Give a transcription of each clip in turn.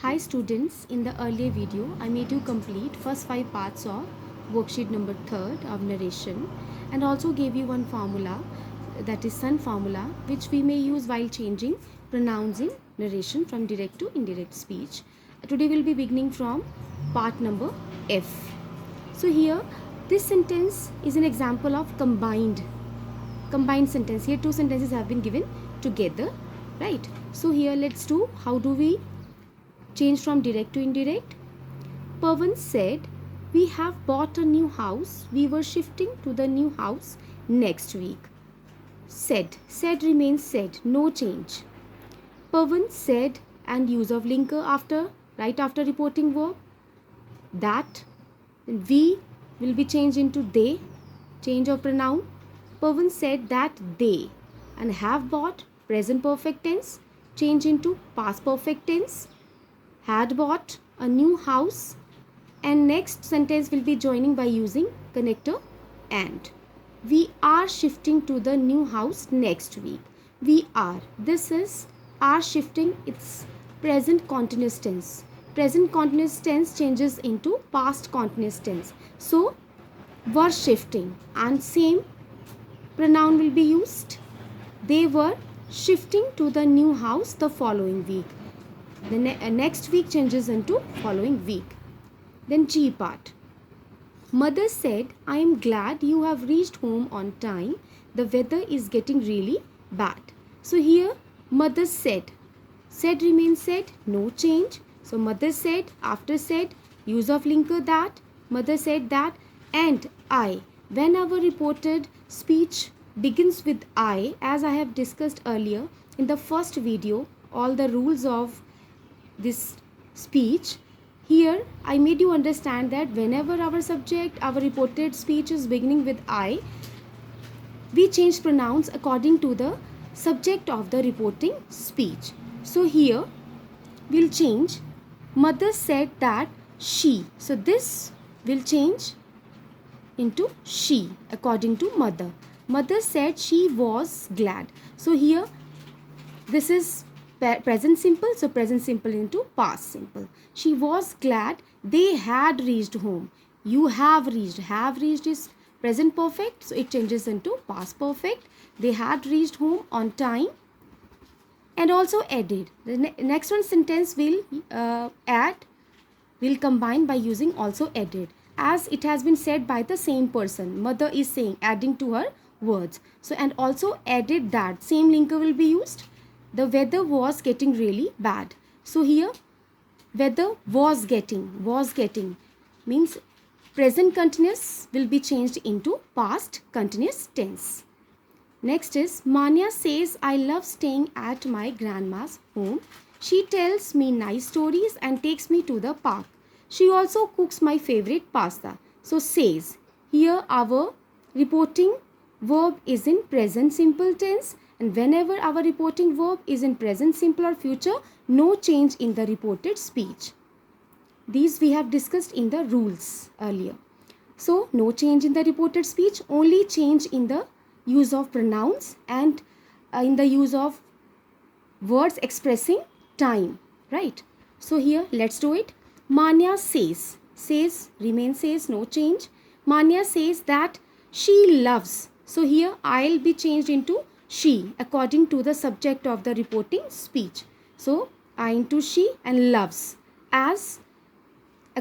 Hi students, in the earlier video I made you complete first 5 parts of worksheet number 3rd of narration and also gave you one formula, that is sun formula, which we may use while changing pronouns in narration from direct to indirect speech. Today we will be beginning from part number F. So here this sentence is an example of combined sentence. Here two sentences have been given together, right? So here let's do, how do we change from direct to indirect? Pawan said, "We have bought a new house. We were shifting to the new house next week." Said remains said, no change. Pawan said, and use of linker right after reporting verb. That, we will be changed into they, change of pronoun. Pawan said that they, and have bought, present perfect tense, change into past perfect tense. Had bought a new house, and next sentence will be joining by using connector and. We are shifting to the new house next week. We are. This is are shifting. It's present continuous tense. Present continuous tense changes into past continuous tense. So, were shifting and same pronoun will be used. They were shifting to the new house the following week. The next week changes into following week. Then G part. Mother said, "I am glad you have reached home on time. The weather is getting really bad." So here mother said. Said remains said, no change. So mother said, after said, use of linker that. Mother said that, and I. When our reported speech begins with I, as I have discussed earlier in the first video, all the rules of this speech, here I made you understand that whenever our subject, our reported speech is beginning with I, we change pronouns according to the subject of the reporting speech. So here we'll change mother said that she. So this will change into she according to mother. Mother said she was glad. So here this is present simple, so present simple into past simple. She was glad they had reached home. You have reached is present perfect, so it changes into past perfect. They had reached home on time. And also added, the next one sentence will will combine by using also added, as it has been said by the same person. Mother is saying, adding to her words. So, and also added that, same linker will be used. The weather was getting really bad. So here weather was getting means present continuous will be changed into past continuous tense. Next is, Manya says, "I love staying at my grandma's home. She tells me nice stories and takes me to the park. She also cooks my favorite pasta." So says, here our reporting verb is in present simple tense, and whenever our reporting verb is in present simple or future, no change in the reported speech. These we have discussed in the rules earlier. So no change in the reported speech, only change in the use of pronouns and in the use of words expressing time, right? So here let's do it. Manya says remains says, no change. Manya says that she loves. So here I'll be changed into she according to the subject of the reporting speech. So I into she and loves, as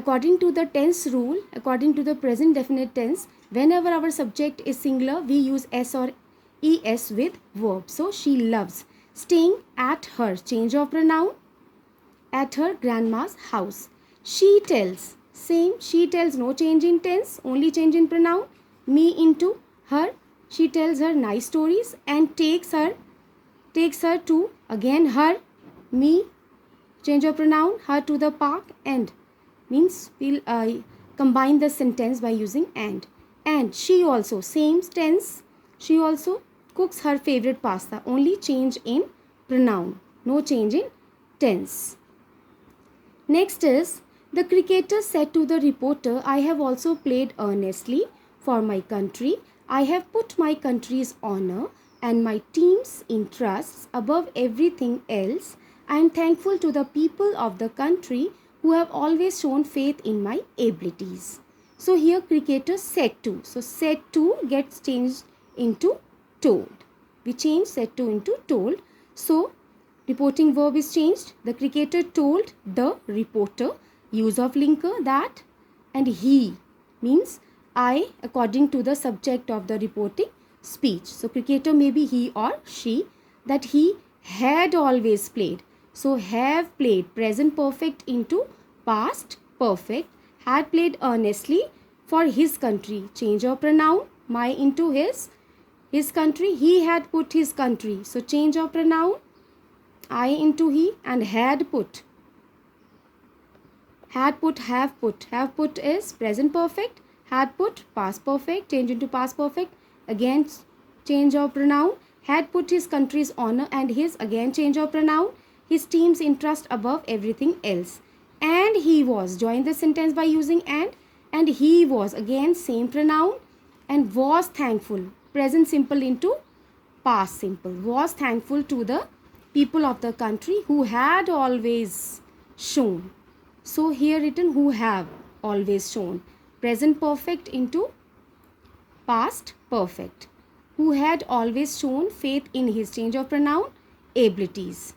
according to the tense rule, according to the present definite tense, whenever our subject is singular, we use s or es with verb. So she loves staying at her, change of pronoun, at her grandma's house. She tells, same, she tells, no change in tense, only change in pronoun. Me into her, she tells her nice stories and takes her to, again her, me, change of pronoun, her to the park, and means we'll combine the sentence by using and. And she also, same tense, she also cooks her favorite pasta, only change in pronoun, no change in tense. Next is, the cricketer said to the reporter, "I have also played earnestly for my country. I have put my country's honor and my team's interests above everything else. I am thankful to the people of the country who have always shown faith in my abilities. So here cricketer said to. So said to gets changed into told. We change said to into told. So reporting verb is changed. The cricketer told the reporter, use of linker, that, and he means I according to the subject of the reporting speech. So cricketer may be he or she, that he had always played. So have played, present perfect into past perfect, had played earnestly for his country. Change of pronoun, my into his country, he had put his country. So change of pronoun, I into he, and had put, have put is present perfect, had put past perfect, change into past perfect, again change of pronoun, had put his country's honor and his, again change of pronoun, his team's interest above everything else. And he was, join the sentence by using and he was, again same pronoun, and was thankful, present simple into past simple, was thankful to the people of the country who had always shown. So here written who have always shown, present perfect into past perfect, who had always shown faith in his, change of pronoun, abilities.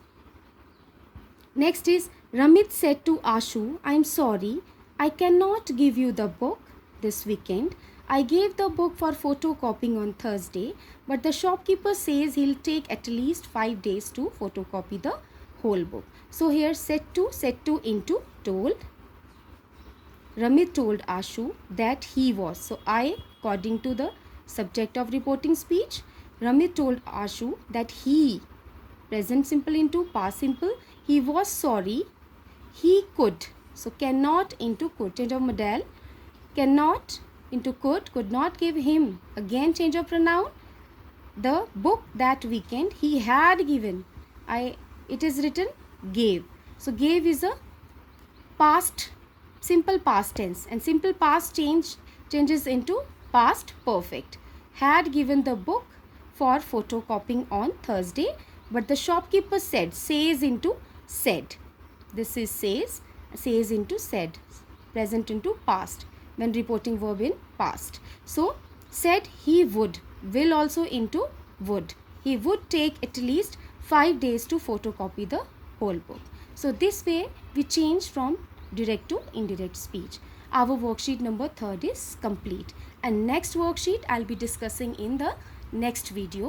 Next is Ramit said to Ashu, I am sorry, I cannot give you the book this weekend. I gave the book for photocopying on Thursday, but the shopkeeper says he'll take at least 5 days to photocopy the whole book. So here said to into told. Ramit told Ashu that he was. So I, according to the subject of reporting speech, Ramit told Ashu that he, present simple into past simple, he was sorry, he could. So cannot into could, change of modal, cannot into could not give him, again change of pronoun, the book that weekend. He had given, it is written gave. So gave is a past, simple past tense, and simple past changes into past perfect. Had given the book for photocopying on Thursday, but the shopkeeper said, says into said. This is says into said, present into past when reporting verb in past. So said he would, will also into would. He would take at least 5 days to photocopy the whole book. So this way we change from direct to indirect speech. Our worksheet number 3 is complete, and next worksheet I'll be discussing in the next video.